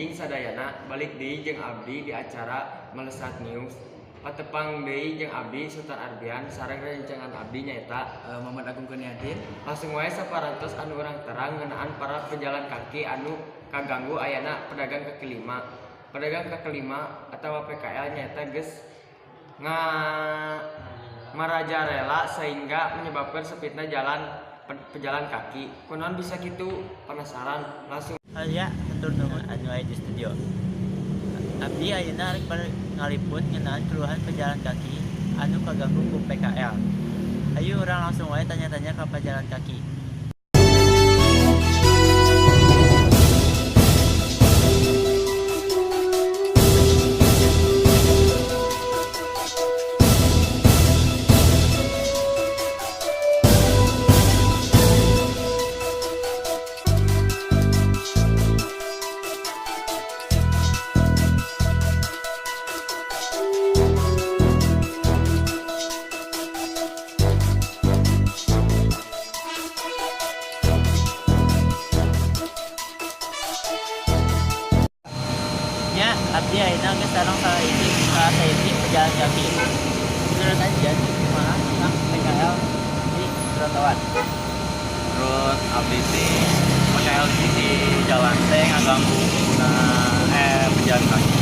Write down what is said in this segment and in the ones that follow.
enjing sadayana balik deui jeung abdi di acara Melesat News. Patepang deui jeung abdi Sultan Arbian sareng rencangan abdi nyaeta Muhammad Agung Kurniadin. langsung wae saparantos anu urang terang ngeunaan para pejalan kaki anu kaganggu ayana pedagang kaki lima. Pedagang kaki lima atawa PKL nyaeta geus marajalela sehingga menyebabkan sepitna jalan pejalan kaki. Kunaon bisa gitu? Penasaran? Langsung Ya, hatur nuhun anu aya di studio. Abdi ayeuna rek ngaliput ngeunaan keluhan pejalan kaki anu kaganggu ku PKL. Ayo urang langsung wae tanya-tanya ka pejalan kaki. Abdi ayeuna geus sareng saeutik pejalan kaki. Menurut aja kumaha tentang PKL di trotoar? Menurut abdi sih PKL di jalan teh ngaganggu pejalan kaki.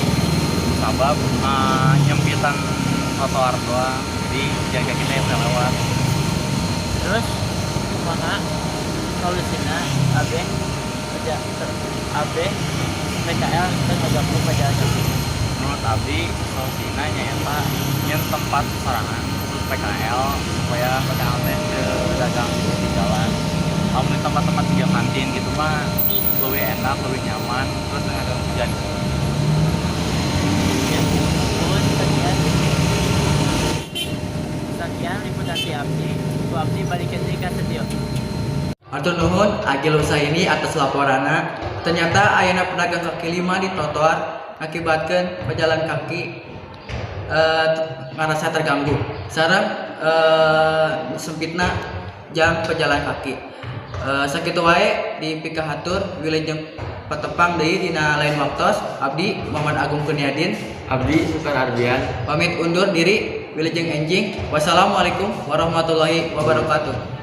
Sabab nyempitan trotoar doang. Jadi pejalan kaki teh bisa lewat. Terus kumaha solusina PKL ngaganggu pejalan kaki? Menurut abdi solusinya nyaeta nyen tempat sorangan khusus PKL supaya PKL teh dagang di jalan. Kalau di tempat-tempat tiga kantin gitu mah lebih enak, lebih nyaman, terus ngaganggu hujan. Ya, sekian liputan abdi. Ku abdi balikin deui ka studio. Hatur nuhun Agil Husaini atas laporanna. Ternyata ayeuna pedagang kaki lima di trotoar ngakibatkeun pejalan kaki ngarasa terganggu. Sareng sempitna jam pejalan kaki. Sakitu wae dipika hatur wilujeng patepang deui dina lain waktos. Abdi Muhammad Agung Kurniadin, abdi Sultan Arbian pamit undur diri wilujeng enjing. Wassalamualaikum warahmatullahi wabarakatuh.